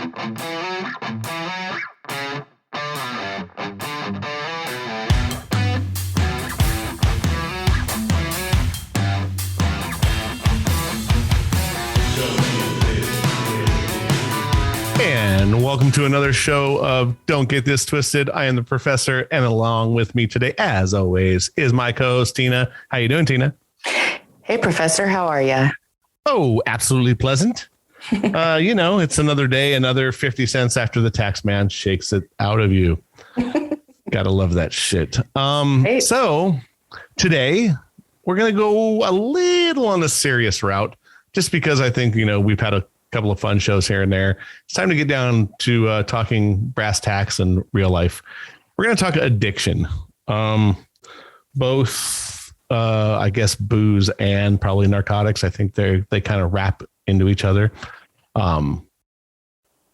And welcome to another show of Don't Get This Twisted. I am the professor, and along with me today, as always, is my co-host, Tina. How you doing, Tina? Hey, Professor. How are you? Oh, absolutely pleasant. It's another day, another 50 cents after the tax man shakes it out of you. Gotta love that shit. Hey. So today we're going to go a little on the serious route, just because I think, we've had a couple of fun shows here and there. It's time to get down to talking brass tacks and real life. We're going to talk addiction, both, I guess, booze and probably narcotics. I think they kind of wrap into each other.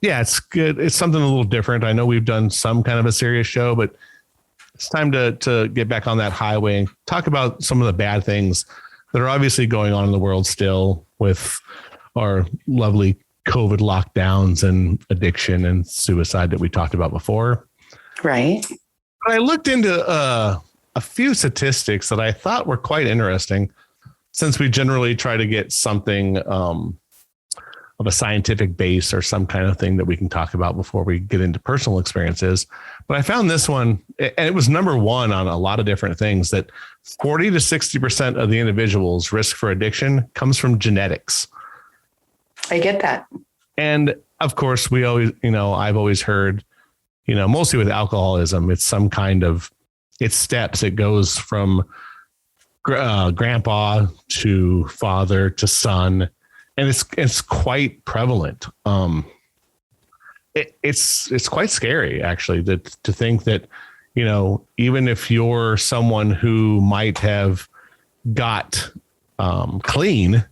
It's good. It's something a little different. I know we've done some kind of a serious show, but it's time to get back on that highway and talk about some of the bad things that are obviously going on in the world still with our lovely COVID lockdowns and addiction and suicide that we talked about before. Right. I looked into a few statistics that I thought were quite interesting, since we generally try to get something of a scientific base or some kind of thing that we can talk about before we get into personal experiences. But I found this one, and it was number one on a lot of different things, that 40 to 60% of the individual's risk for addiction comes from genetics. I get that. And of course, we always, I've always heard, mostly with alcoholism, it's some kind of, it's steps. It goes from grandpa to father to son. And it's quite prevalent. It's quite scary, actually, to think that, even if you're someone who might have got clean,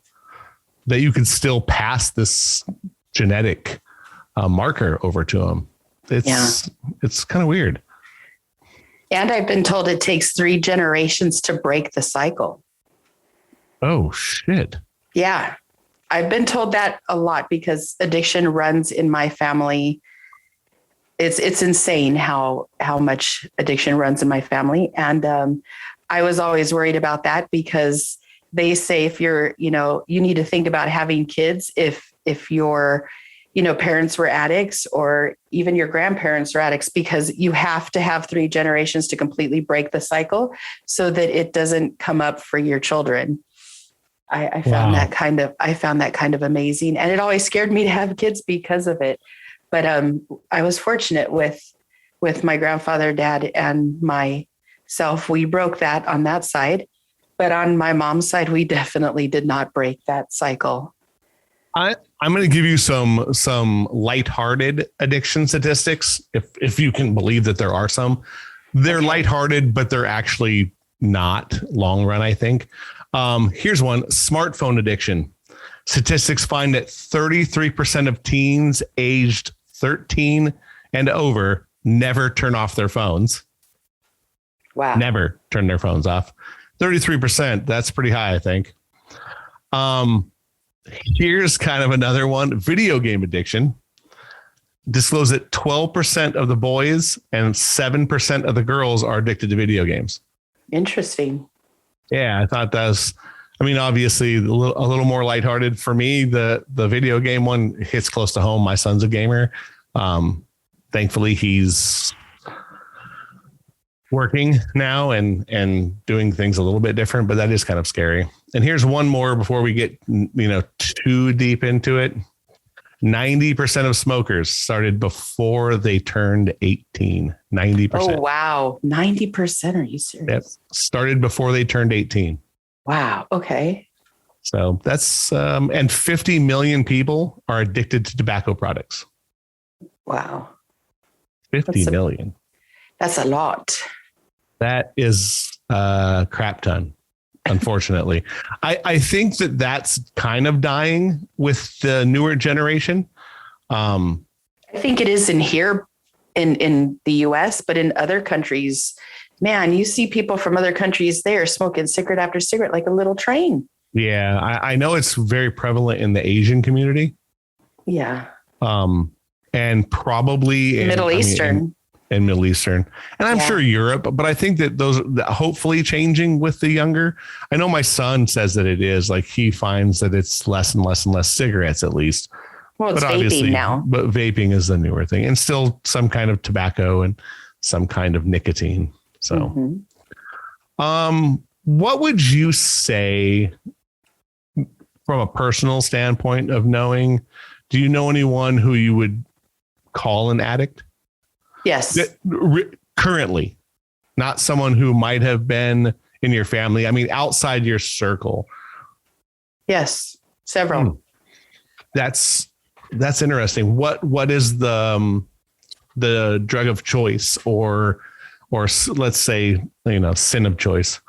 that you can still pass this genetic marker over to them. It's kind of weird. And I've been told it takes 3 generations to break the cycle. Oh, shit. Yeah. I've been told that a lot because addiction runs in my family. It's insane how much addiction runs in my family. And I was always worried about that, because they say if you're, you need to think about having kids if your, parents were addicts, or even your grandparents are addicts, because you have to have 3 generations to completely break the cycle so that it doesn't come up for your children. I found that kind of amazing, and it always scared me to have kids because of it. But I was fortunate with my grandfather, dad, and myself. We broke that on that side. But on my mom's side, we definitely did not break that cycle. I'm going to give you some lighthearted addiction statistics, if you can believe that there are some. They're lighthearted, but they're actually not long run, I think. Here's one: smartphone addiction. Statistics find that 33% of teens aged 13 and over never turn off their phones. Wow. Never turn their phones off. 33%. That's pretty high, I think. Here's kind of another one: video game addiction. Disclose that 12% of the boys and 7% of the girls are addicted to video games. Interesting. Yeah, I thought that was, obviously a little more lighthearted for me. The video game one hits close to home. My son's a gamer. Thankfully, he's working now and doing things a little bit different, but that is kind of scary. And here's one more before we get, too deep into it. 90% of smokers started before they turned 18. 90%. Oh, wow. 90%. Are you serious? Yep. Started before they turned 18. Wow. Okay. So that's, and 50 million people are addicted to tobacco products. Wow. 50 million. That's a lot. That is a crap ton, unfortunately. I think that's kind of dying with the newer generation. I think it is in here in the US, but in other countries, man, you see people from other countries there smoking cigarette after cigarette like a little train. Yeah, I know it's very prevalent in the Asian community. Yeah. and probably Middle Eastern. And Middle Eastern. And I'm Yeah. sure Europe, but I think that those hopefully changing with the younger. I know my son says that it is, like, he finds that it's less and less and less cigarettes, at least. Well, it's But vaping obviously, now. but vaping is the newer thing, and still some kind of tobacco and some kind of nicotine. So, what would you say from a personal standpoint of knowing? Do you know anyone who you would call an addict? Yes. Currently, not someone who might have been in your family. I mean, outside your circle. Yes. Several. That's interesting. What is the drug of choice, or let's say, sin of choice?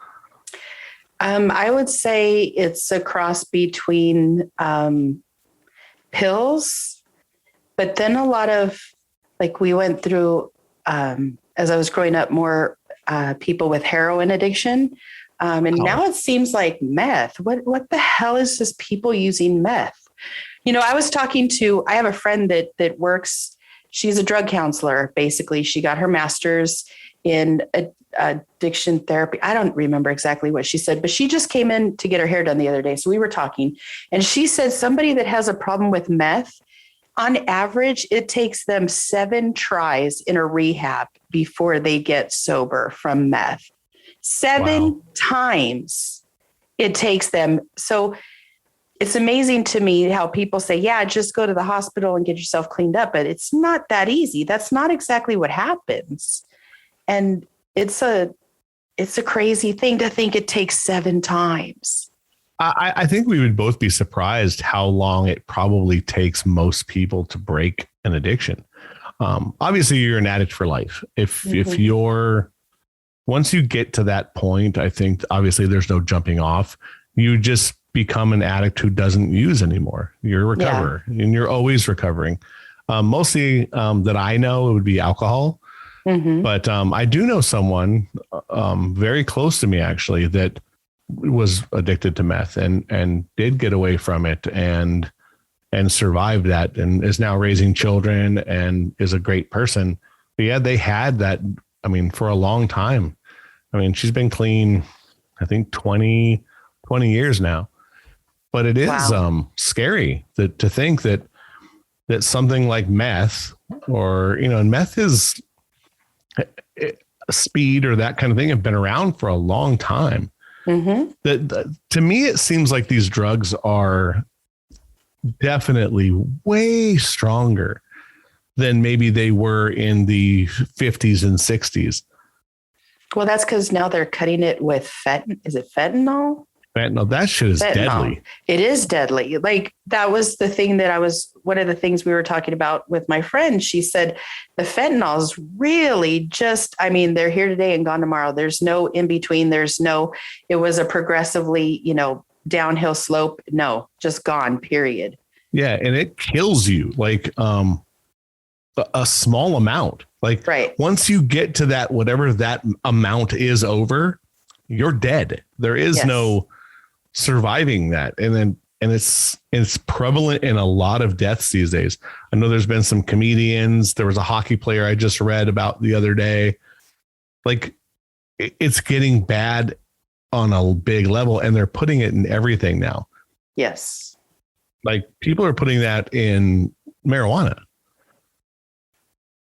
I would say it's a cross between pills, but then a lot of, like, we went through, as I was growing up, more people with heroin addiction. Now it seems like meth. What the hell is this people using meth? I have a friend that works, she's a drug counselor. Basically, she got her master's in addiction therapy. I don't remember exactly what she said, but she just came in to get her hair done the other day. So we were talking, and she said somebody that has a problem with meth, on average, it takes them 7 tries in a rehab before they get sober from meth. 7 times it takes them. So it's amazing to me how people say, yeah, just go to the hospital and get yourself cleaned up. But it's not that easy. That's not exactly what happens. And it's a crazy thing to think it takes 7 times. I think we would both be surprised how long it probably takes most people to break an addiction. Obviously, you're an addict for life. If you're, once you get to that point, I think obviously there's no jumping off. You just become an addict who doesn't use anymore. You're a recoverer, and you're always recovering. Mostly that I know, it would be alcohol. But I do know someone very close to me, actually, that was addicted to meth and did get away from it and survived that, and is now raising children and is a great person. But yeah, they had that, I mean, for a long time. I mean, she's been clean, I think 20 years now. But it is scary to think that something like meth, or, and meth is speed or that kind of thing, have been around for a long time. That to me, it seems like these drugs are definitely way stronger than maybe they were in the 50s and 60s. Well, that's because now they're cutting it with is it fentanyl? Fentanyl, that shit is deadly. It is deadly. Like, that was the thing that one of the things we were talking about with my friend. She said the fentanyl is really just, I mean, they're here today and gone tomorrow. There's no in between. It was a progressively, downhill slope. No, just gone, period. Yeah. And it kills you like a small amount. Like, once you get to that, whatever that amount is over, you're dead. There is no surviving that. And it's prevalent in a lot of deaths these days. I know there's been some comedians. There was a hockey player I just read about the other day. Like, it's getting bad on a big level, and they're putting it in everything now. Yes. Like, people are putting that in marijuana.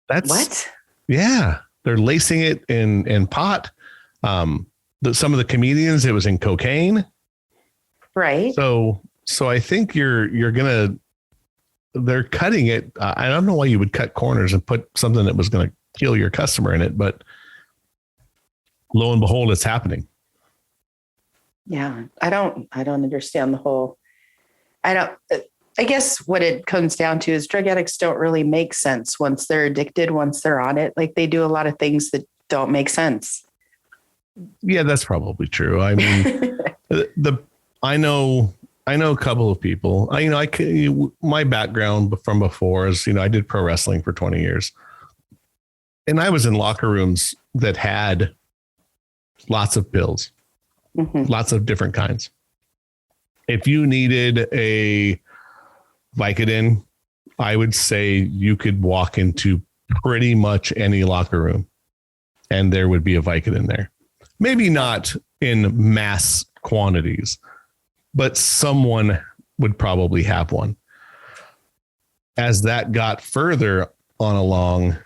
That's what? Yeah. They're lacing it in pot. Some of the comedians, it was in cocaine. Right. So I think they're cutting it. I don't know why you would cut corners and put something that was going to kill your customer in it, but lo and behold, it's happening. Yeah. I don't understand the whole, I guess what it comes down to is drug addicts don't really make sense once they're addicted, once they're on it. Like, they do a lot of things that don't make sense. Yeah, that's probably true. I mean, I know a couple of people. My background from before is, I did pro wrestling for 20 years, and I was in locker rooms that had lots of pills, lots of different kinds. If you needed a Vicodin, I would say you could walk into pretty much any locker room and there would be a Vicodin there. Maybe not in mass quantities, but someone would probably have one. As that got further on along,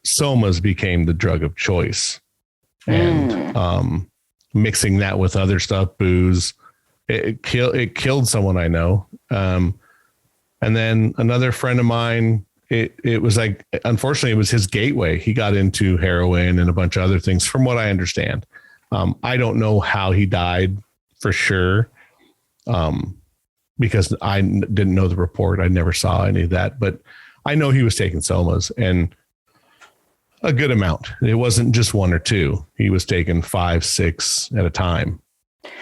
somas became the drug of choice. And mixing that with other stuff, booze, it killed someone I know. And then another friend of mine, it was like, unfortunately, it was his gateway. He got into heroin and a bunch of other things, from what I understand. I don't know how he died for sure, because I didn't know the report. I never saw any of that, but I know he was taking somas, and a good amount. It wasn't just one or two. He was taking 5, 6 at a time.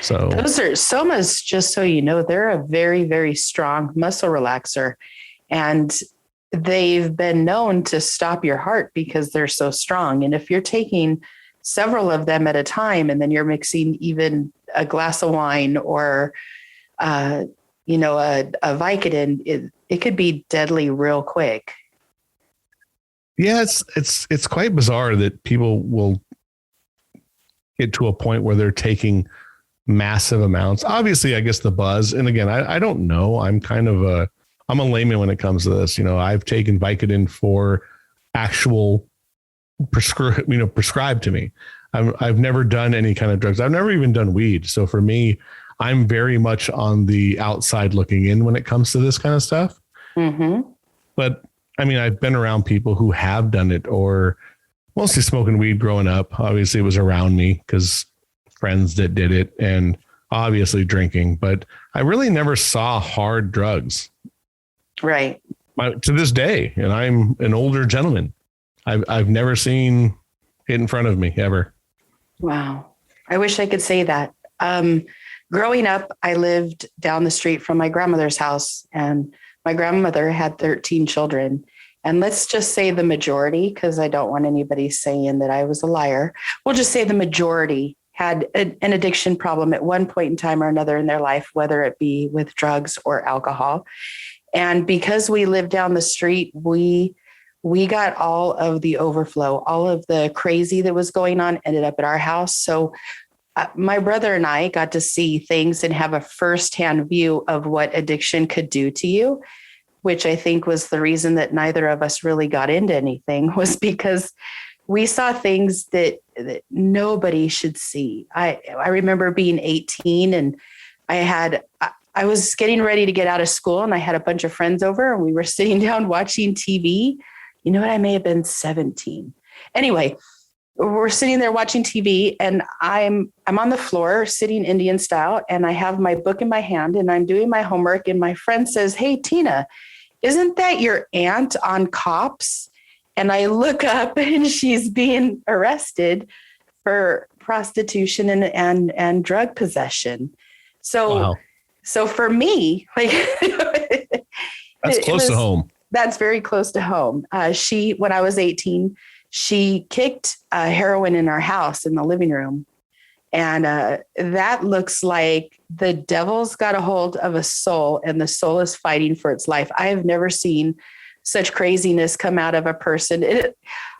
So those are somas, just so you know, they're a very, very strong muscle relaxer, and they've been known to stop your heart because they're so strong. And if you're taking several of them at a time, and then you're mixing even a glass of wine or, a Vicodin, it could be deadly real quick. Yeah, it's quite bizarre that people will get to a point where they're taking massive amounts. Obviously, I guess the buzz. And again, I don't know. I'm a layman when it comes to this. I've taken Vicodin for actual prescribed to me. I've never done any kind of drugs. I've never even done weed. So for me, I'm very much on the outside looking in when it comes to this kind of stuff. Mm-hmm. But I mean, I've been around people who have done it, or mostly smoking weed growing up. Obviously, it was around me because friends that did it, and obviously drinking. But I really never saw hard drugs. Right. To this day, and I'm an older gentleman, I've never seen it in front of me ever. Wow. I wish I could say that. Growing up, I lived down the street from my grandmother's house, and my grandmother had 13 children. And let's just say the majority, because I don't want anybody saying that I was a liar. We'll just say the majority had an addiction problem at one point in time or another in their life, whether it be with drugs or alcohol. And because we lived down the street, we got all of the overflow, all of the crazy that was going on ended up at our house. So my brother and I got to see things and have a firsthand view of what addiction could do to you, which I think was the reason that neither of us really got into anything, was because we saw things that nobody should see. I remember being 18, and I was getting ready to get out of school, and I had a bunch of friends over, and we were sitting down watching TV. You know what? I may have been 17. Anyway, we're sitting there watching TV, and I'm on the floor sitting Indian style, and I have my book in my hand, and I'm doing my homework. And my friend says, "Hey, Tina, isn't that your aunt on Cops?" And I look up, and she's being arrested for prostitution and drug possession. So, wow. So for me, like that's close to home. That's very close to home. When I was 18, she kicked heroin in our house in the living room. And that looks like the devil's got a hold of a soul, and the soul is fighting for its life. I have never seen such craziness come out of a person.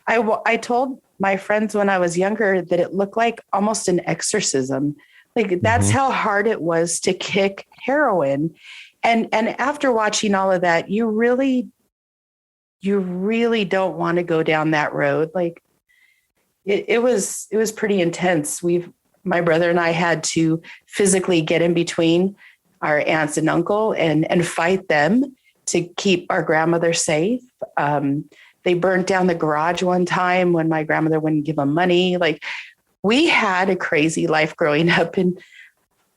I told my friends when I was younger that it looked like almost an exorcism. Like that's how hard it was to kick heroin. And after watching all of that, you really don't want to go down that road. Like it was pretty intense. My brother and I had to physically get in between our aunts and uncle and fight them to keep our grandmother safe. They burnt down the garage one time when my grandmother wouldn't give them money. Like we had a crazy life growing up. And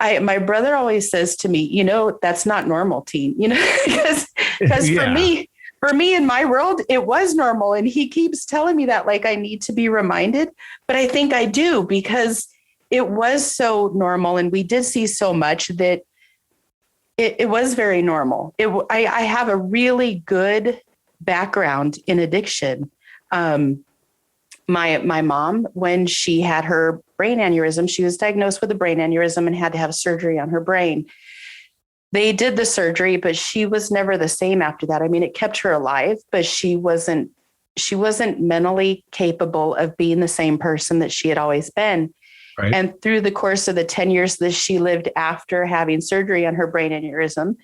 my brother always says to me, that's not normal, teen, because yeah. For me in my world, it was normal. And he keeps telling me that, like, I need to be reminded, but I think I do, because it was so normal. And we did see so much that it was very normal. I have a really good background in addiction. My mom, when she had her brain aneurysm, she was diagnosed with a brain aneurysm and had to have surgery on her brain. They did the surgery, but she was never the same after that. I mean, it kept her alive, but she wasn't mentally capable of being the same person that she had always been. Right. And through the course of the 10 years that she lived after having surgery on her brain aneurysm,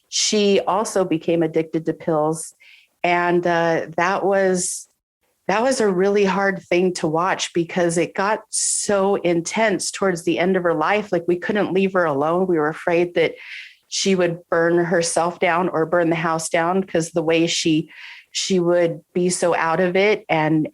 she also became addicted to pills. And that was a really hard thing to watch because it got so intense towards the end of her life. Like we couldn't leave her alone. We were afraid that she would burn herself down or burn the house down because the way she would be so out of it. And,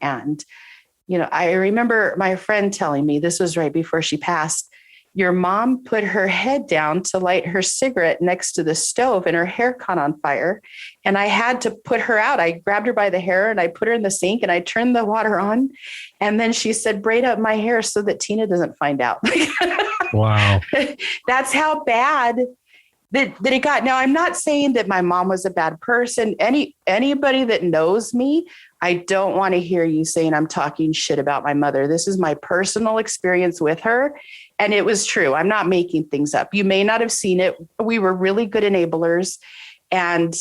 I remember my friend telling me, this was right before she passed, your mom put her head down to light her cigarette next to the stove and her hair caught on fire. And I had to put her out. I grabbed her by the hair and I put her in the sink and I turned the water on. And then she said, braid up my hair so that Tina doesn't find out. Wow. That's how bad that it got. Now, I'm not saying that my mom was a bad person. Anybody that knows me, I don't want to hear you saying I'm talking shit about my mother. This is my personal experience with her. And it was true. I'm not making things up. You may not have seen it. We were really good enablers. And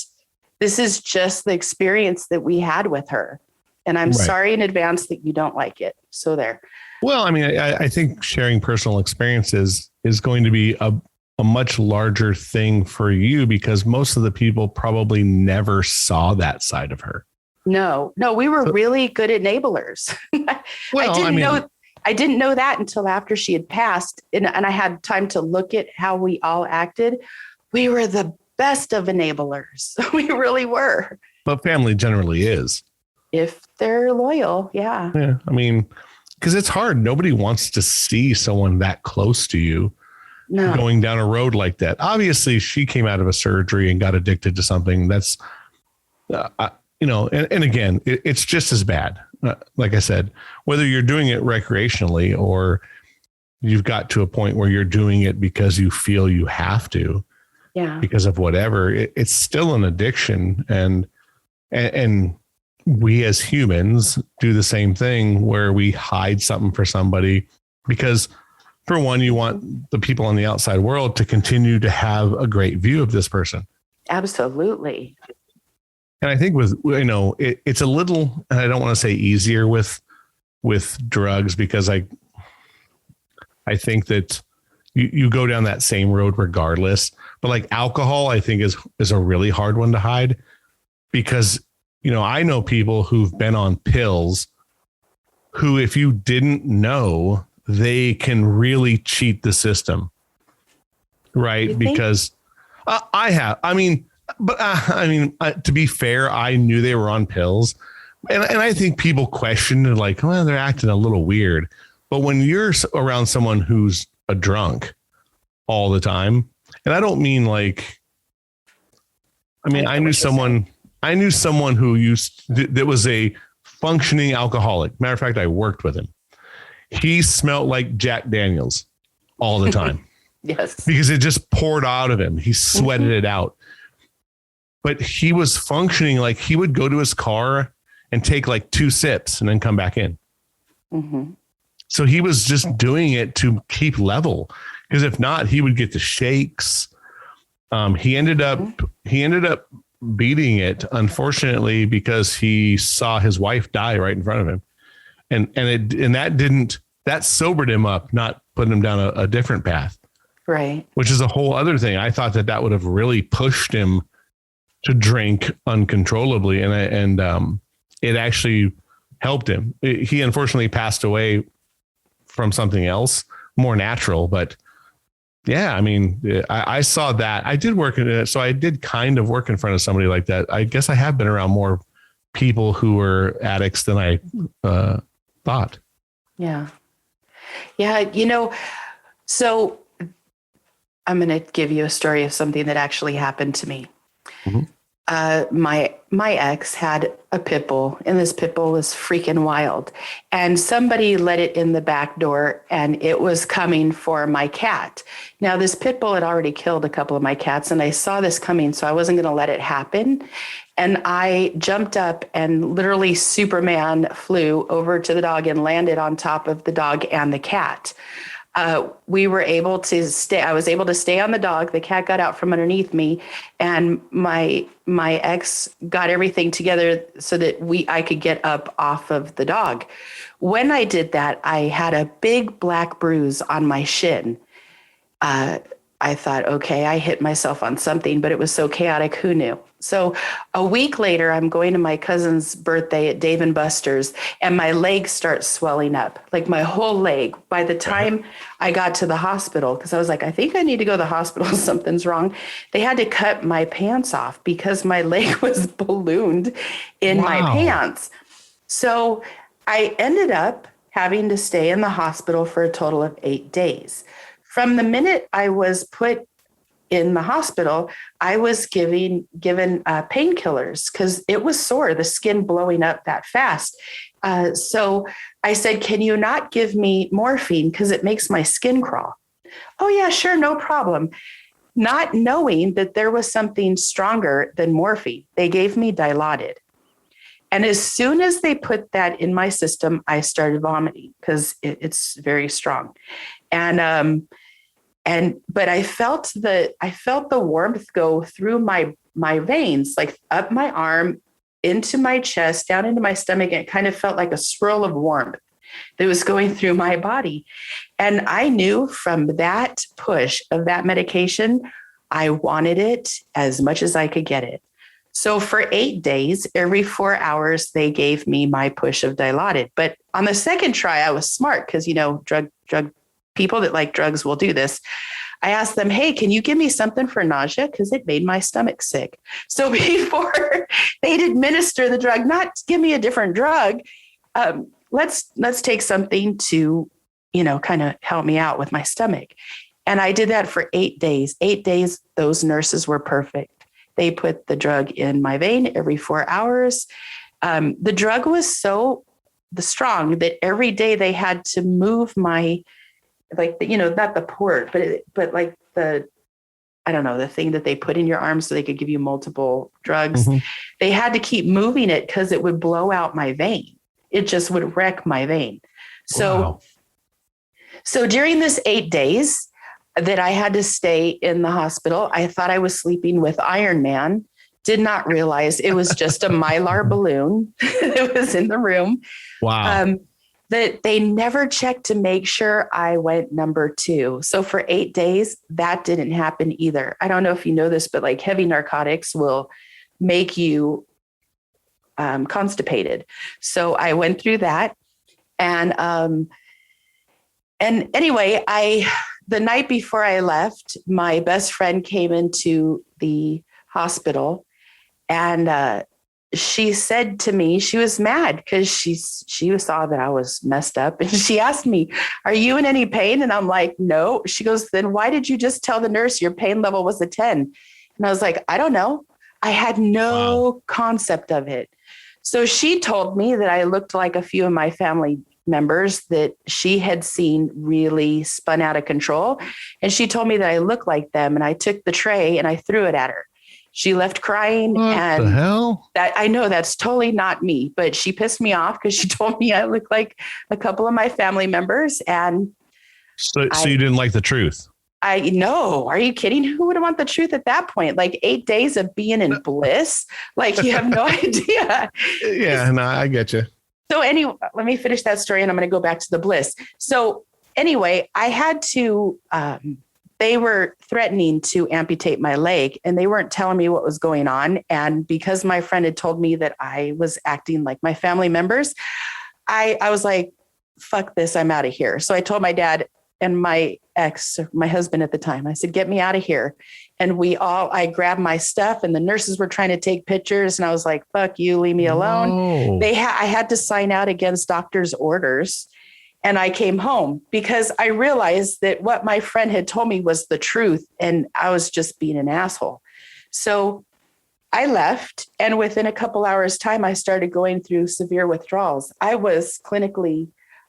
this is just the experience that we had with her. And I'm sorry in advance that you don't like it. So there. Well, I mean, I think sharing personal experiences is going to be a much larger thing for you because most of the people probably never saw that side of her. No, we were really good enablers. I didn't know that until after she had passed and I had time to look at how we all acted. We were the best of enablers. We really were. But family generally is. If they're loyal. Yeah. Yeah. I mean, because it's hard. Nobody wants to see someone that close to you going down a road like that. Obviously, she came out of a surgery and got addicted to something that's, and again, it's just as bad. Like I said, whether you're doing it recreationally or you've got to a point where you're doing it because you feel you have to, because of whatever, it's still an addiction. And we as humans do the same thing where we hide something for somebody because for one, you want the people in the outside world to continue to have a great view of this person. Absolutely. And I think it's a little, and I don't want to say easier with drugs because I think that you go down that same road regardless. But like alcohol, I think is a really hard one to hide because, I know people who've been on pills who, if you didn't know, they can really cheat the system. Right. Because I have, to be fair, I knew they were on pills and I think people questioned it like, well, they're acting a little weird. But when you're around someone who's a drunk all the time, and I don't mean like, I knew someone who that was a functioning alcoholic. Matter of fact, I worked with him. He smelled like Jack Daniels all the time. Yes. Because it just poured out of him. He sweated it out. But he was functioning like he would go to his car and take like 2 sips and then come back in. Mm-hmm. So he was just doing it to keep level. Because if not, he would get the shakes. He ended up beating it, unfortunately, because he saw his wife die right in front of him. And that sobered him up, not putting him down a different path. Right. Which is a whole other thing. I thought that would have really pushed him to drink uncontrollably. And it actually helped him. He unfortunately passed away from something else more natural, but yeah, I saw that. I did work in it. So I did kind of work in front of somebody like that. I guess I have been around more people who were addicts than I thought. Yeah. Yeah. So I'm going to give you a story of something that actually happened to me. Mm-hmm. My ex had a pit bull, and this pit bull was freaking wild. And somebody let it in the back door, and it was coming for my cat. Now, this pit bull had already killed a couple of my cats, and I saw this coming, so I wasn't going to let it happen. And I jumped up and literally Superman flew over to the dog and landed on top of the dog and the cat. we were able to stay. I was able to stay on the dog. The cat got out from underneath me, and my ex got everything together so that I could get up off of the dog. When I did that, I had a big black bruise on my shin. I thought, okay, I hit myself on something, but it was so chaotic. Who knew? So a week later, I'm going to my cousin's birthday at Dave and Buster's, and my leg starts swelling up, like my whole leg. By the time I got to the hospital, because I was like, I think I need to go to the hospital. Something's wrong. They had to cut my pants off because my leg was ballooned in my pants. So I ended up having to stay in the hospital for a total of 8 days. From the minute I was put in the hospital, I was given painkillers because it was sore, the skin blowing up that fast. So I said, can you not give me morphine because it makes my skin crawl? Oh, yeah, sure, no problem. Not knowing that there was something stronger than morphine, they gave me Dilaudid. And as soon as they put that in my system, I started vomiting because it's very strong. But I felt the warmth go through my veins, like up my arm, into my chest, down into my stomach. And it kind of felt like a swirl of warmth that was going through my body. And I knew from that push of that medication, I wanted it as much as I could get it. So for 8 days, every 4 hours, they gave me my push of Dilaudid. But on the second try, I was smart because, drug people that like drugs will do this. I asked them, hey, can you give me something for nausea? Because it made my stomach sick. So before they'd administer the drug, not give me a different drug, let's take something to, kind of help me out with my stomach. And I did that for 8 days. 8 days, those nurses were perfect. They put the drug in my vein every 4 hours. The drug was so strong that every day they had to move my, not the port, but like the thing that they put in your arm so they could give you multiple drugs. Mm-hmm. They had to keep moving it because it would blow out my vein. It just would wreck my vein. So during this 8 days that I had to stay in the hospital, I thought I was sleeping with Iron Man. Did not realize it was just a Mylar balloon that was in the room. Wow. That they never checked to make sure I went number 2. So for 8 days, that didn't happen either. I don't know if you know this, but like heavy narcotics will make you constipated. So I went through that. And anyway, the night before I left, my best friend came into the hospital, and she said to me, she was mad because she saw that I was messed up. And she asked me, are you in any pain? And I'm like, no. She goes, then why did you just tell the nurse your pain level was a 10? And I was like, I don't know. I had no concept of it. So she told me that I looked like a few of my family members that she had seen really spun out of control. And she told me that I looked like them. And I took the tray and I threw it at her. She left crying. What and the hell? That I know that's totally not me, but she pissed me off because she told me I look like a couple of my family members. And so you didn't like the truth? I know. Are you kidding? Who would want the truth at that point? Like 8 days of being in bliss. Like you have no idea. Yeah, no, I get you. So anyway, let me finish that story and I'm going to go back to the bliss. So anyway, I had to, they were threatening to amputate my leg and they weren't telling me what was going on. And because my friend had told me that I was acting like my family members, I was like, fuck this, I'm out of here. So I told my dad and my ex, my husband at the time, I said, get me out of here. And I grabbed my stuff and the nurses were trying to take pictures. And I was like, fuck you, leave me alone. I had to sign out against doctor's orders. And I came home because I realized that what my friend had told me was the truth. And I was just being an asshole. So I left. And within a couple hours time, I started going through severe withdrawals. I was clinically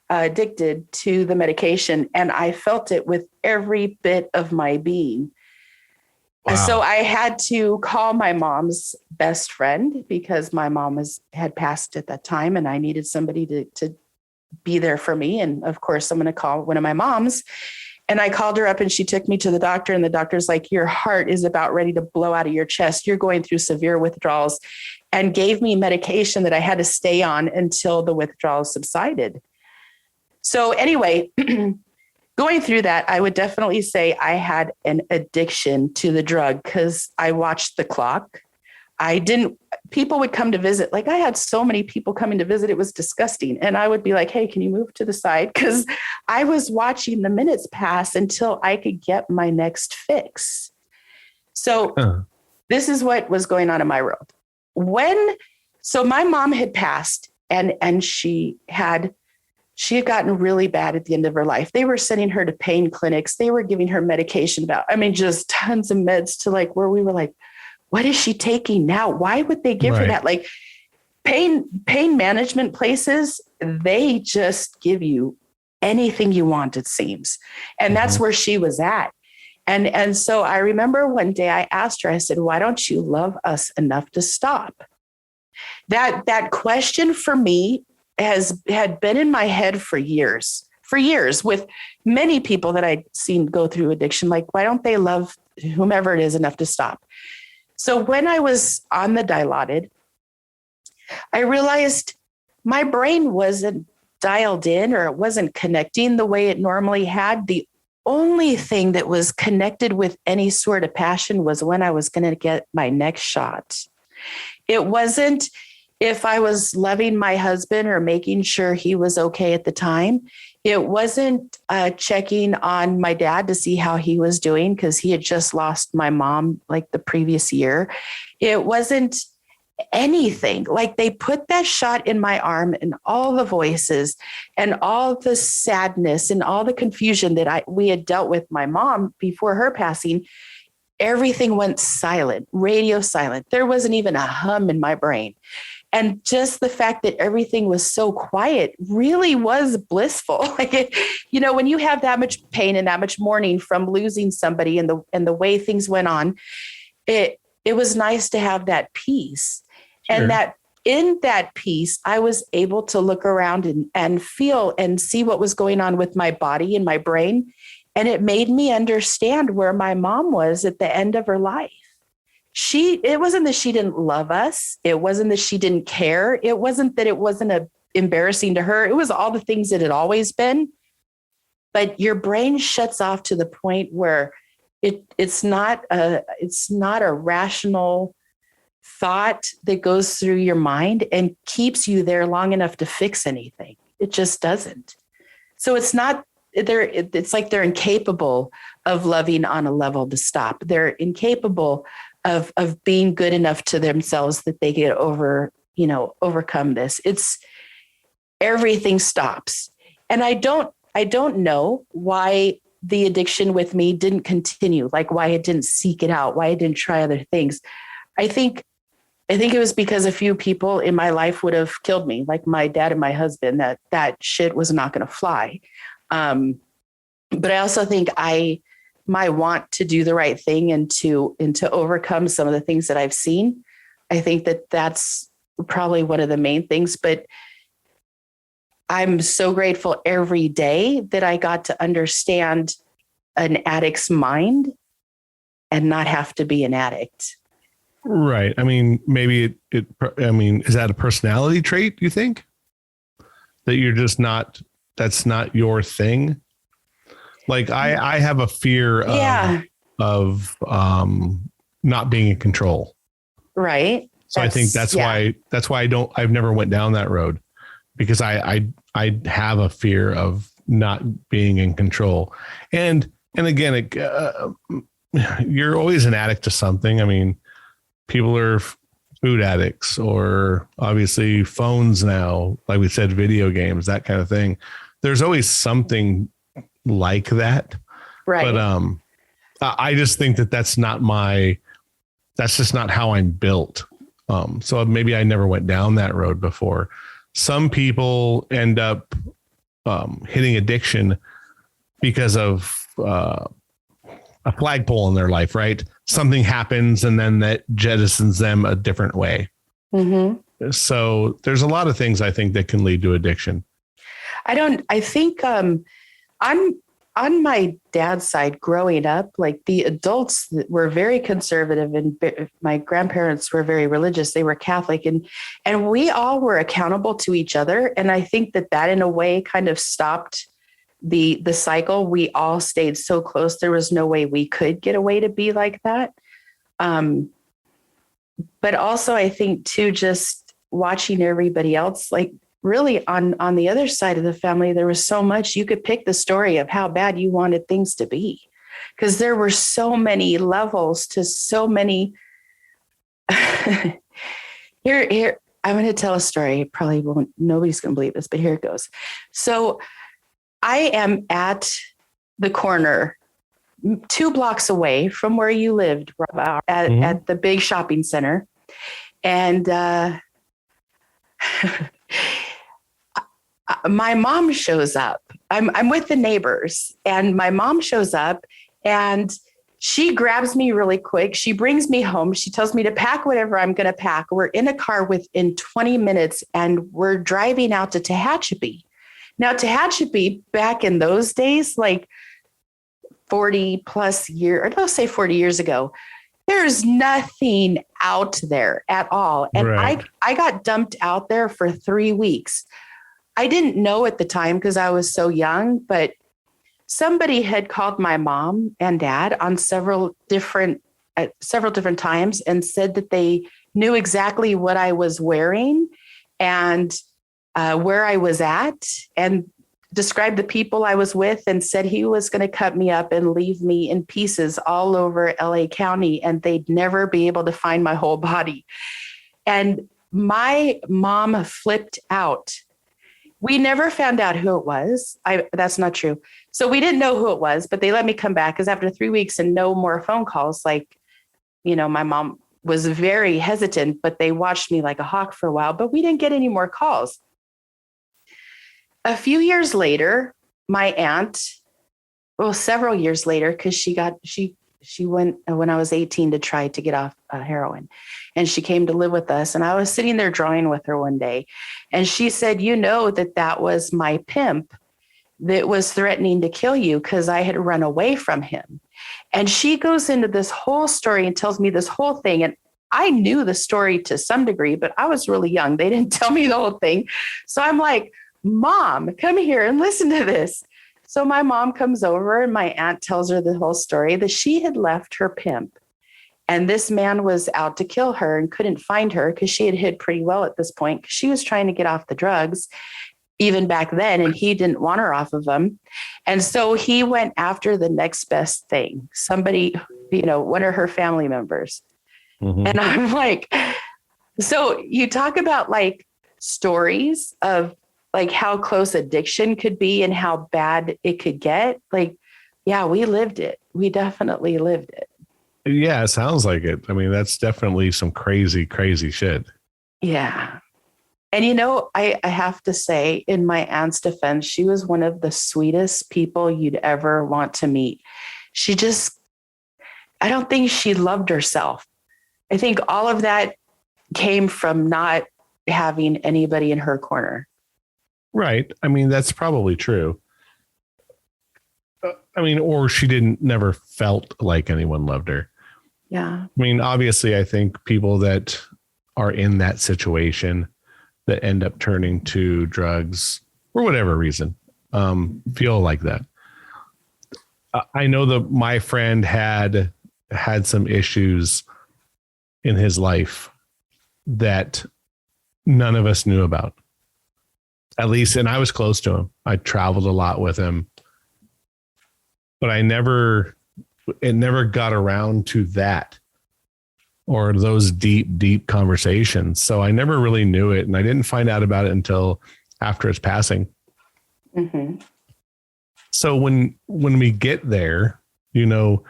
addicted to the medication and I felt it with every bit of my being. Wow. So I had to call my mom's best friend because my mom had passed at that time and I needed somebody to be there for me. And of course, I'm going to call one of my moms. And I called her up and she took me to the doctor, and the doctor's like, your heart is about ready to blow out of your chest. You're going through severe withdrawals, and gave me medication that I had to stay on until the withdrawals subsided. So anyway, going through that, I would definitely say I had an addiction to the drug because I watched the clock. People would come to visit. Like, I had so many people coming to visit. It was disgusting. And I would be like, hey, can you move to the side? Because I was watching the minutes pass until I could get my next fix. So This is what was going on in my world. So my mom had passed, and she had gotten really bad at the end of her life. They were sending her to pain clinics. They were giving her medication just tons of meds, to like where we were like, what is she taking now? Why would they give her that? Like, pain management places, they just give you anything you want, it seems. And that's where she was at. And so I remember one day I asked her, I said, why don't you love us enough to stop? That question for me had been in my head for years with many people that I'd seen go through addiction. Like, why don't they love whomever it is enough to stop? So when I was on the Dilaudid, I realized my brain wasn't dialed in, or it wasn't connecting the way it normally had. The only thing that was connected with any sort of passion was when I was going to get my next shot. It wasn't if I was loving my husband or making sure he was okay at the time. It wasn't checking on my dad to see how he was doing, because he had just lost my mom like the previous year. It wasn't anything. Like, they put that shot in my arm, and all the voices and all the sadness and all the confusion that we had dealt with my mom before her passing, everything went silent, radio silent. There wasn't even a hum in my brain. And just the fact that everything was so quiet really was blissful. Like, when you have that much pain and that much mourning from losing somebody, and the way things went on, it was nice to have that peace. Sure. And that in that peace, I was able to look around and feel and see what was going on with my body and my brain. And it made me understand where my mom was at the end of her life. It wasn't that she didn't love us. It wasn't that she didn't care. It wasn't that it wasn't embarrassing to her. It was all the things that had always been. But your brain shuts off to the point where it's not a rational thought that goes through your mind and keeps you there long enough to fix anything. It just doesn't. So it's not there. It's like they're incapable of loving on a level to stop. They're incapable of being good enough to themselves that they get overcome this. It's everything stops. And I don't know why the addiction with me didn't continue, like why I didn't seek it out, why I didn't try other things. I think it was because a few people in my life would have killed me, like my dad and my husband. That shit was not going to fly. But I also think my want to do the right thing and to overcome some of the things that I've seen, I think that's probably one of the main things. But I'm so grateful every day that I got to understand an addict's mind and not have to be an addict. Right. I mean, maybe is that a personality trait, you think? That you're just that's not your thing? Like I have a fear of not being in control. Right. So I think that's why I've never went down that road, because I have a fear of not being in control. And again, you're always an addict to something. I mean, people are food addicts, or obviously phones now, like we said, video games, that kind of thing. There's always something like that. Right. But I just think that's just not how I'm built. So maybe I never went down that road before. Some people end up hitting addiction because of a flagpole in their life, right? Something happens and then that jettisons them a different way. Mm-hmm. So there's a lot of things I think that can lead to addiction. I think on my dad's side growing up, like the adults were very conservative and my grandparents were very religious. They were Catholic and we all were accountable to each other. And I think that in a way kind of stopped the cycle. We all stayed so close. There was no way we could get away to be like that. But also I think too, just watching everybody else, like really on the other side of the family, there was so much you could pick the story of how bad you wanted things to be. Because there were so many levels to so many. Here, I'm going to tell a story. Probably won't, nobody's going to believe this, but here it goes. So I am at the corner 2 blocks away from where you lived, at the big shopping center. And my mom shows up. I'm with the neighbors and my mom shows up and she grabs me really quick. She brings me home. She tells me to pack whatever I'm going to pack. We're in a car within 20 minutes and we're driving out to Tehachapi. Now, Tehachapi back in those days, like 40 plus years, or let's say 40 years ago, there's nothing out there at all. And right. I got dumped out there for 3 weeks. I didn't know at the time because I was so young, but somebody had called my mom and dad on several different times and said that they knew exactly what I was wearing and where I was at and described the people I was with and said he was going to cut me up and leave me in pieces all over LA County and they'd never be able to find my whole body. And my mom flipped out. We never found out who it was. That's not true. So we didn't know who it was, but they let me come back because after 3 weeks and no more phone calls, like, my mom was very hesitant, but they watched me like a hawk for a while, but we didn't get any more calls. A few years later, my aunt, several years later, because she went when I was 18 to try to get off heroin. And she came to live with us. And I was sitting there drawing with her one day. And she said, that was my pimp that was threatening to kill you because I had run away from him. And she goes into this whole story and tells me this whole thing. And I knew the story to some degree, but I was really young. They didn't tell me the whole thing. So I'm like, Mom, come here and listen to this. So my mom comes over and my aunt tells her the whole story that she had left her pimp and this man was out to kill her and couldn't find her because she had hid pretty well at this point because she was trying to get off the drugs even back then and he didn't want her off of them. And so he went after the next best thing, somebody, one of her family members. Mm-hmm. And I'm like, so you talk about like stories of like how close addiction could be and how bad it could get. Like, yeah, we lived it. We definitely lived it. Yeah, it sounds like it. I mean, that's definitely some crazy, crazy shit. Yeah. And, I have to say, in my aunt's defense, she was one of the sweetest people you'd ever want to meet. I don't think she loved herself. I think all of that came from not having anybody in her corner. Right. I mean, that's probably true. Or she never felt like anyone loved her. Yeah. I mean, obviously, I think people that are in that situation that end up turning to drugs for whatever reason, feel like that. I know that my friend had some issues in his life that none of us knew about. At least, and I was close to him. I traveled a lot with him, but it never got around to that or those deep, deep conversations. So I never really knew it. And I didn't find out about it until after his passing. Mm-hmm. So when we get there, you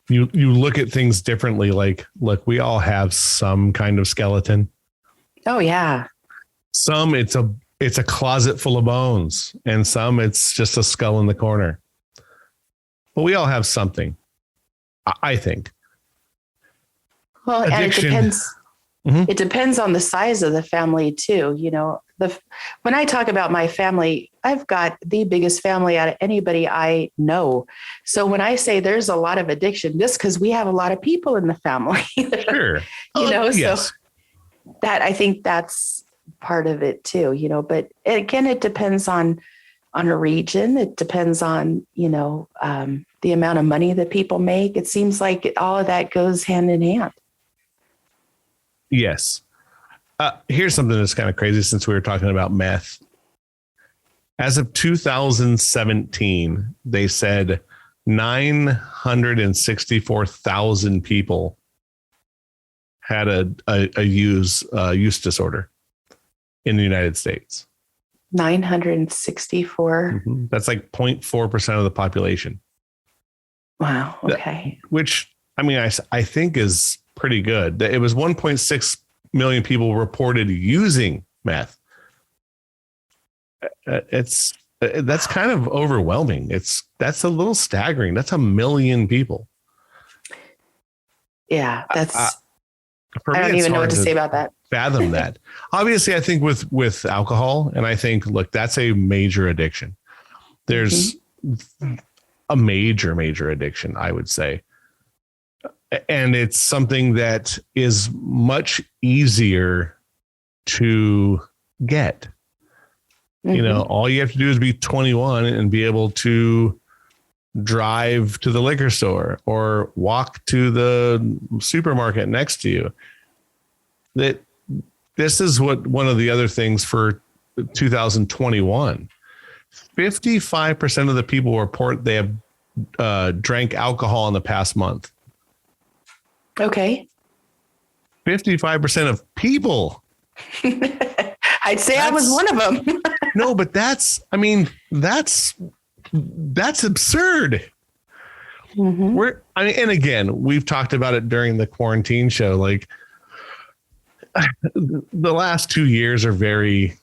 look at things differently. Like, look, we all have some kind of skeleton. Oh yeah. Some it's a closet full of bones and some it's just a skull in the corner. But we all have something, I think. Well, addiction. And it depends. Mm-hmm. It depends on the size of the family too. when I talk about my family, I've got the biggest family out of anybody I know. So when I say there's a lot of addiction, just because we have a lot of people in the family, Sure. so that I think that's part of it too, but again, it depends on a region. It depends on, the amount of money that people make. It seems like all of that goes hand in hand. Yes. Here's something that's kind of crazy since we were talking about meth. As of 2017, they said 964,000 people had a use disorder in the United States. 964. Mm-hmm. That's like 0.4% of the population. Wow. Okay. Which, I mean, I think is pretty good. It was 1.6 million people reported using meth. That's kind of overwhelming. That's a little staggering. That's 1 million people. Yeah, that's. I don't even know what to say about that. Fathom that. Obviously, I think with alcohol, and I think, look, that's a major addiction. There's a major addiction, I would say. And it's something that is much easier to get. All you have to do is be 21 and be able to drive to the liquor store or walk to the supermarket next to you. This is one of the other things for 2021. 55% of the people report they have drank alcohol in the past month. Okay. 55% of people. I'd say I was one of them. No, but that's absurd. Mm-hmm. And again, we've talked about it during the quarantine show. Like the last 2 years are very,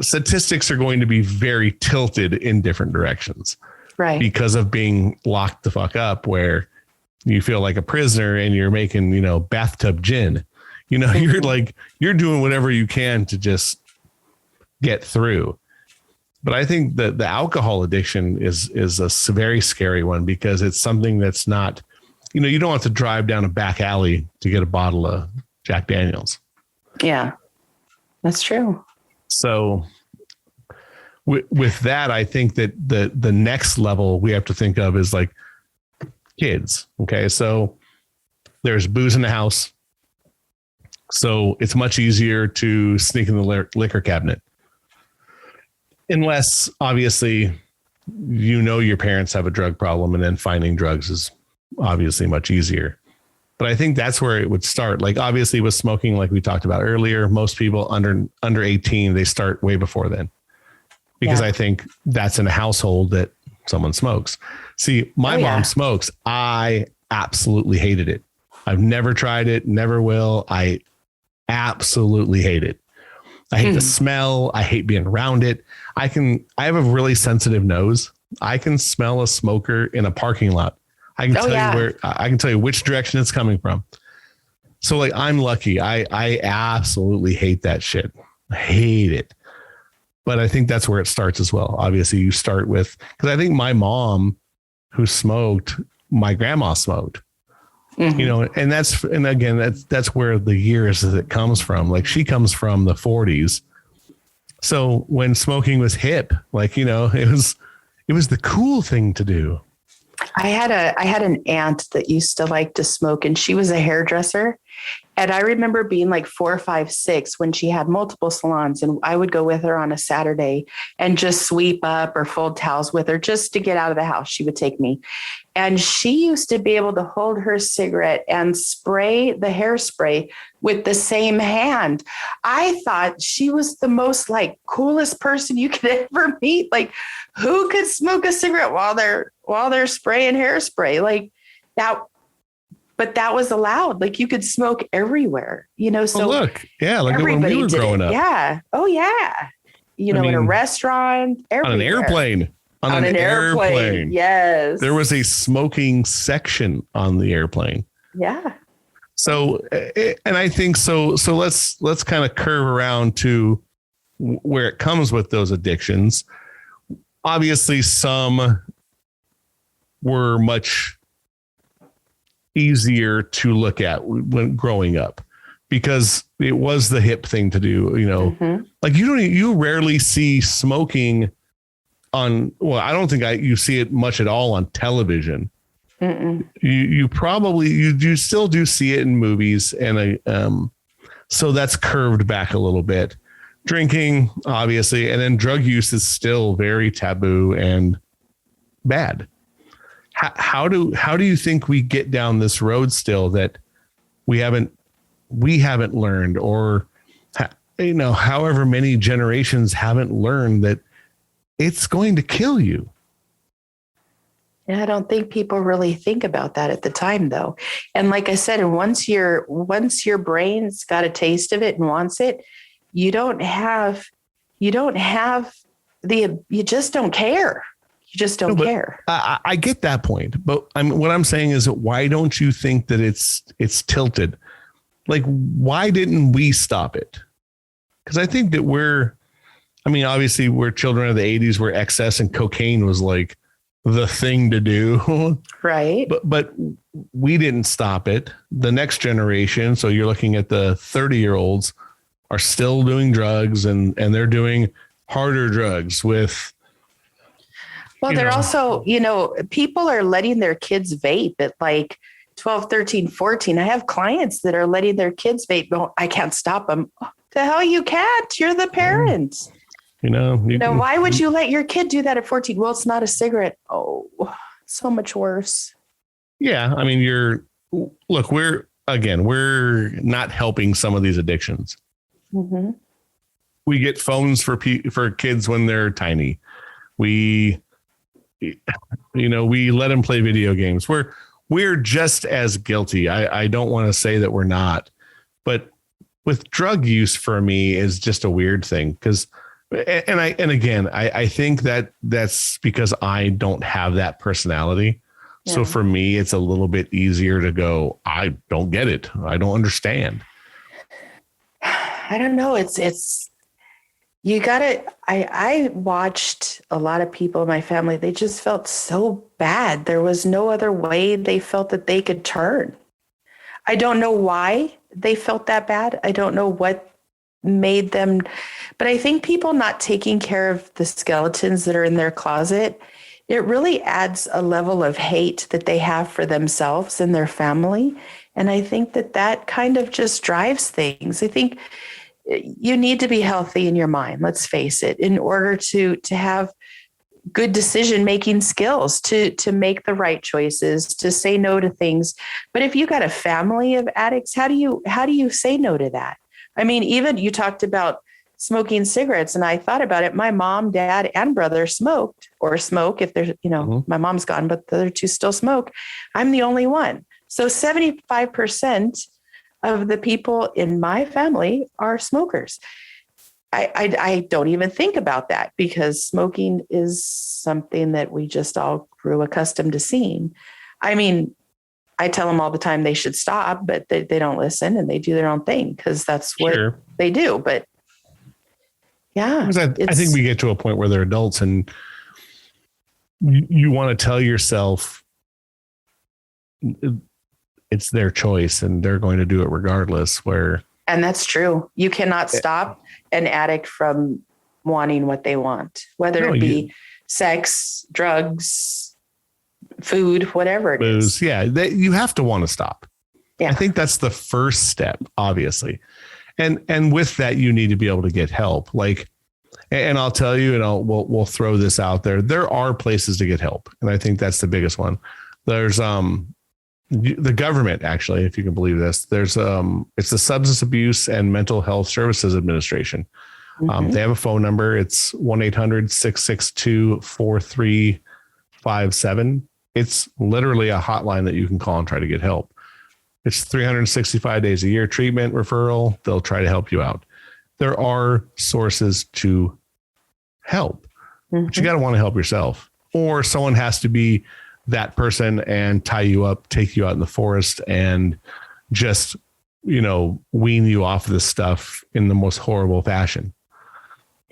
statistics are going to be very tilted in different directions. Right. Because of being locked the fuck up, where you feel like a prisoner and you're making, bathtub gin, mm-hmm. you're doing whatever you can to just get through. But I think that the alcohol addiction is a very scary one, because it's something that's not, you don't have to drive down a back alley to get a bottle of Jack Daniels. Yeah, that's true. So with that, I think that the next level we have to think of is like kids. Okay. So there's booze in the house. So it's much easier to sneak in the liquor cabinet. Unless obviously, your parents have a drug problem, and then finding drugs is obviously much easier. But I think that's where it would start. Like obviously with smoking, like we talked about earlier, most people under 18, they start way before then. Because I think that's in a household that someone smokes. See, my mom smokes. I absolutely hated it. I've never tried it, never will. I absolutely hate it. I hate the smell. I hate being around it. I have a really sensitive nose. I can smell a smoker in a parking lot. I can tell you which direction it's coming from. So like, I'm lucky. I absolutely hate that shit. I hate it. But I think that's where it starts as well. Obviously you start with, because I think my mom who smoked, my grandma smoked, mm-hmm. And again, that's where the years that it comes from. Like she comes from the 40s. So when smoking was hip, like, it was the cool thing to do. I had an aunt that used to like to smoke, and she was a hairdresser. And I remember being like 4, 5, 6 when she had multiple salons, and I would go with her on a Saturday and just sweep up or fold towels with her just to get out of the house. She would take me. And she used to be able to hold her cigarette and spray the hairspray with the same hand. I thought she was the most like coolest person you could ever meet. Like, who could smoke a cigarette while they're spraying hairspray like that? But that was allowed. Like you could smoke everywhere, So look, like when we were growing up. Yeah. Oh yeah. In a restaurant, everywhere. On an airplane. On an airplane. Yes. There was a smoking section on the airplane. Yeah. So, and I think so let's kind of curve around to where it comes with those addictions. Obviously, some were much easier to look at when growing up because it was the hip thing to do, like you rarely see smoking on, well, I don't think you see it much at all on television. You probably, you still do see it in movies. And so that's curved back a little bit. Drinking, obviously, and then drug use is still very taboo and bad. How do you think we get down this road still that we haven't learned, or however many generations haven't learned that it's going to kill you? Yeah, I don't think people really think about that at the time, though. And like I said, once your brain's got a taste of it and wants it, you just don't care. You just don't care. I get that point, but what I'm saying is, why don't you think that it's tilted? Like, why didn't we stop it? Because I think that obviously we're children of the 80s where excess and cocaine was like the thing to do. Right. But we didn't stop it. The next generation, so you're looking at the 30-year-olds, are still doing drugs and they're doing harder drugs with. Well, they're also, people are letting their kids vape at like 12, 13, 14. I have clients that are letting their kids vape. No, I can't stop them. The hell you can't. You're the parents. Why would you let your kid do that at 14? Well, it's not a cigarette. Oh, so much worse. Yeah. I mean, we're not helping some of these addictions. Mm-hmm. We get phones for kids when they're tiny. We let them play video games. We're just as guilty. I don't want to say that we're not, but with drug use for me is just a weird thing because, I think that that's because I don't have that personality. Yeah. So for me, it's a little bit easier to go, I don't get it. I don't understand. I don't know. I watched a lot of people in my family. They just felt so bad. There was no other way they felt that they could turn. I don't know why they felt that bad. I don't know what made them, but I think people not taking care of the skeletons that are in their closet, it really adds a level of hate that they have for themselves and their family. And I think that kind of just drives things. I think you need to be healthy in your mind, let's face it, in order to have good decision-making skills, to make the right choices, to say no to things. But if you got a family of addicts, how do you say no to that? I mean, even you talked about smoking cigarettes, and I thought about it. My mom, dad, and brother smoke if there's, my mom's gone, but the other two still smoke. I'm the only one. So 75% of the people in my family are smokers. I don't even think about that because smoking is something that we just all grew accustomed to seeing. I mean, I tell them all the time they should stop, but they don't listen and they do their own thing because that's what they do. But yeah, I think we get to a point where they're adults and you want to tell yourself it's their choice and they're going to do it regardless. And that's true. You cannot stop an addict from wanting what they want, whether it be sex, drugs, food, whatever it is. Yeah. You have to want to stop. Yeah. I think that's the first step, obviously. And with that, you need to be able to get help. And I'll tell you, we'll throw this out there. There are places to get help. And I think that's the biggest one. There's, the government, actually, if you can believe this, there's it's the Substance Abuse and Mental Health Services Administration. Mm-hmm. They have a phone number. It's 1-800-662-4357. It's literally a hotline that you can call and try to get help. It's 365 days a year treatment referral. They'll try to help you out. There are sources to help, but you got to want to help yourself, or someone has to be that person and tie you up, take you out in the forest and just, wean you off this stuff in the most horrible fashion.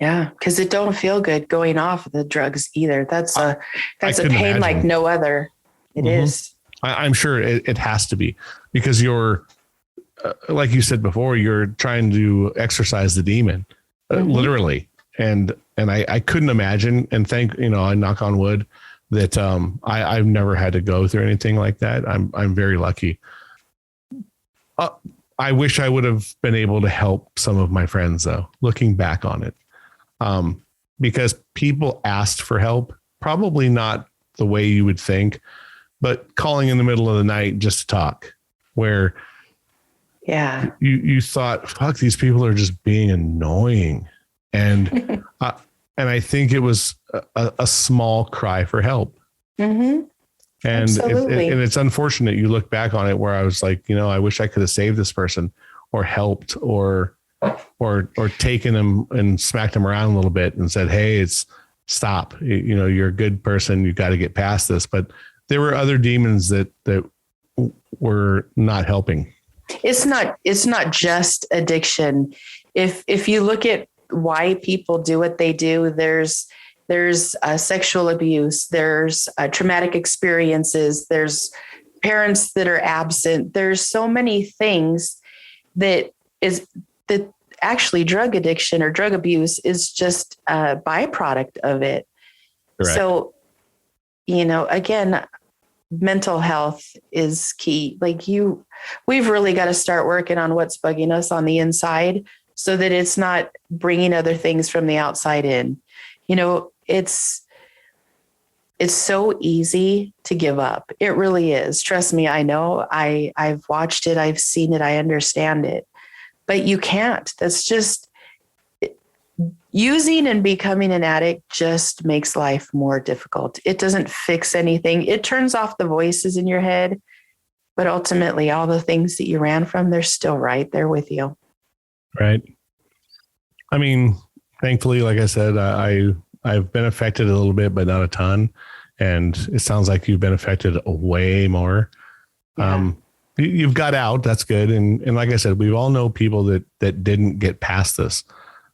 Yeah, because it don't feel good going off the drugs either. That's a pain imagine. like no other. It is. I'm sure it has to be, because you're, like you said before, you're trying to exercise the demon, literally. And I couldn't imagine, and I knock on wood that I've never had to go through anything like that. I'm very lucky. I wish I would have been able to help some of my friends, though, looking back on it, because people asked for help, probably not the way you would think, but calling in the middle of the night just to talk, where you thought, fuck, these people are just being annoying. And I think it was a small cry for help. And it's unfortunate. You look back on it where I was like, I wish I could have saved this person or helped or taken them and smacked them around a little bit and said, hey, stop. You're a good person. You got to get past this. But there were other demons that were not helping. It's not just addiction. If you look at why people do what they do, there's sexual abuse, there's traumatic experiences, there's parents that are absent. There's so many things that actually drug addiction or drug abuse is just a byproduct of it. Correct. So, again, mental health is key. We've really got to start working on what's bugging us on the inside so that it's not bringing other things from the outside in. It's so easy to give up. It really is. Trust me. I know I've watched it. I've seen it. I understand it, but you can't. That's just using and becoming an addict just makes life more difficult. It doesn't fix anything. It turns off the voices in your head, but ultimately all the things that you ran from, they're still right there with you. Right. I mean, thankfully, like I said, I've been affected a little bit, but not a ton. And it sounds like you've been affected way more. Yeah. You've got out. That's good. And like I said, we all know people that didn't get past this,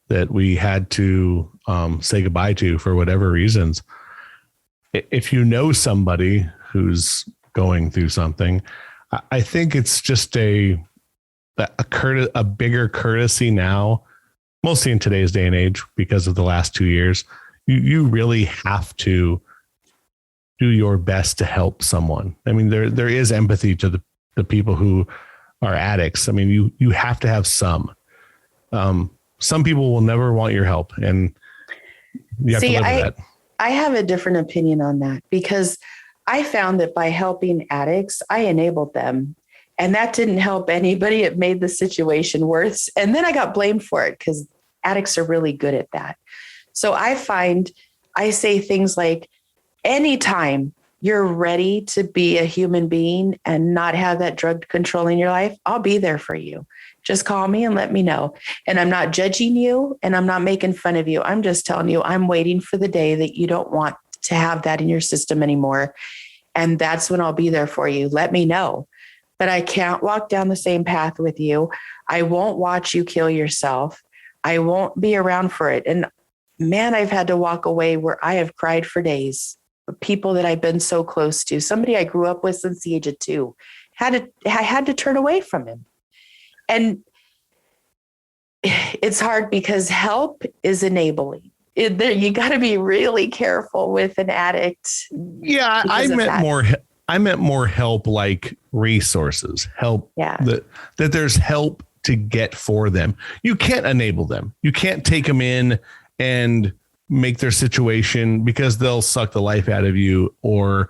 that we had to say goodbye to for whatever reasons. If you know somebody who's going through something, I think it's just a bigger courtesy now, mostly in today's day and age, because of the last 2 years. You really have to do your best to help someone. I mean, there is empathy to the people who are addicts. I mean, you have to have some. Some people will never want your help, and you have to live with that. I have a different opinion on that, because I found that by helping addicts, I enabled them, and that didn't help anybody. It made the situation worse. And then I got blamed for it because addicts are really good at that. So I say things like, anytime you're ready to be a human being and not have that drug controlling your life, I'll be there for you. Just call me and let me know. And I'm not judging you and I'm not making fun of you. I'm just telling you, I'm waiting for the day that you don't want to have that in your system anymore. And that's when I'll be there for you. Let me know. But I can't walk down the same path with you. I won't watch you kill yourself. I won't be around for it. And man, I've had to walk away where I have cried for days. People that I've been so close to, somebody I grew up with since the age of 2, I had to turn away from him. And it's hard because help is enabling. You got to be really careful with an addict. Yeah, I meant more help, like resources, help. Yeah. That there's help to get for them. You can't enable them. You can't take them in and make their situation, because they'll suck the life out of you or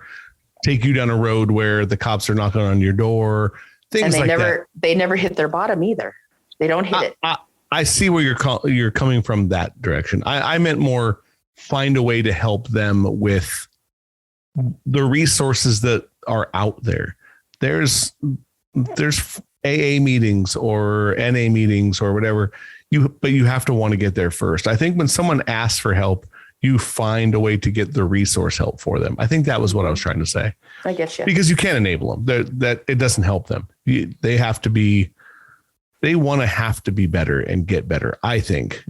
take you down a road where the cops are knocking on your door. Things like that. They never hit their bottom either. They don't hit it. I see where you're coming from that direction. I meant more find a way to help them with the resources that are out there. There's AA meetings or NA meetings or whatever. But you have to want to get there first. I think when someone asks for help, you find a way to get the resource help for them. I think that was what I was trying to say. I get you. Because you can't enable them. That it doesn't help them. They want to be better and get better. I think,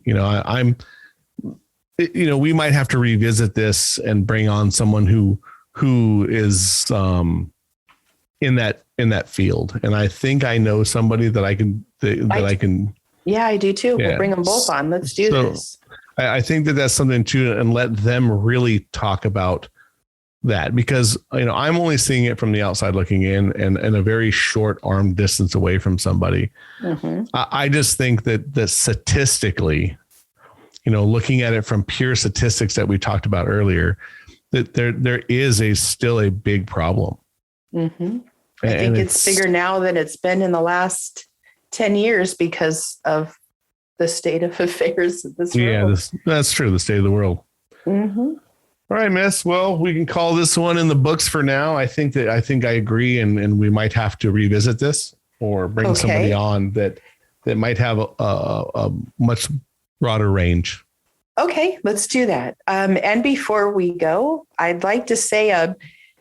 we might have to revisit this and bring on someone who is in that field. And I think I know somebody that I can. Yeah, I do too. Yeah. We'll bring them both on. Let's do this. I think that's something too, and let them really talk about that, because I'm only seeing it from the outside looking in and a very short arm distance away from somebody. Mm-hmm. I just think that statistically, looking at it from pure statistics that we talked about earlier, that there is still a big problem. Mm-hmm. I think it's bigger now than it's been in the last 10 years because of the state of affairs of this world. Yeah, that's true. The state of the world. Mm-hmm. All right, Miss. Well, we can call this one in the books for now. I think I agree. And we might have to revisit this or bring somebody on that might have a much broader range. Okay, let's do that. And before we go, I'd like to say,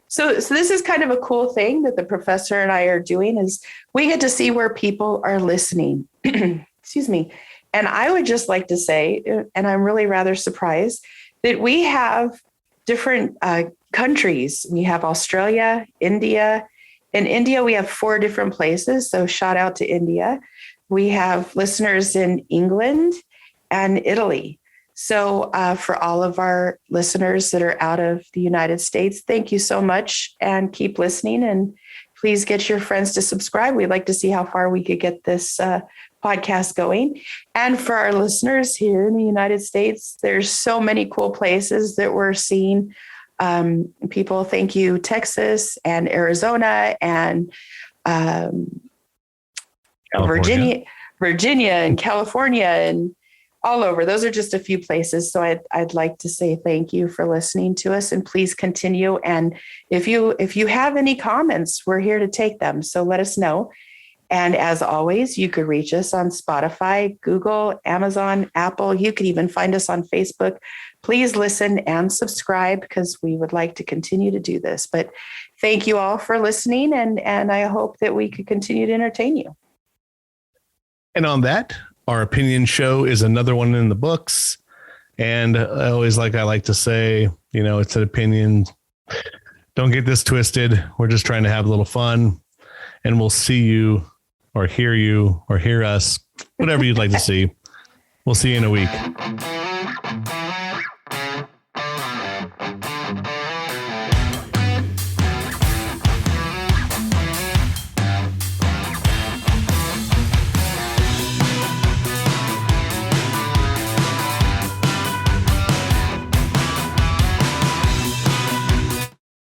so this is kind of a cool thing that the professor and I are doing is we get to see where people are listening. Excuse me. And I would just like to say, and I'm really rather surprised, that we have different countries. We have Australia, India. In India, we have 4 different places. So shout out to India. We have listeners in England and Italy. So for all of our listeners that are out of the United States, thank you so much and keep listening. And please get your friends to subscribe. We'd like to see how far we could get this podcast going. And for our listeners here in the United States, there's so many cool places that we're seeing. People, thank you, Texas and Arizona and Virginia and California and all over. Those are just a few places. So I'd like to say thank you for listening to us and please continue. And if you have any comments, we're here to take them. So let us know. And as always, you could reach us on Spotify, Google, Amazon, Apple. You could even find us on Facebook. Please listen and subscribe because we would like to continue to do this. But thank you all for listening. And I hope that we could continue to entertain you. And on that, our opinion show is another one in the books. And I like to say, it's an opinion. Don't get this twisted. We're just trying to have a little fun and we'll see you or hear us, whatever you'd like to see. We'll see you in a week.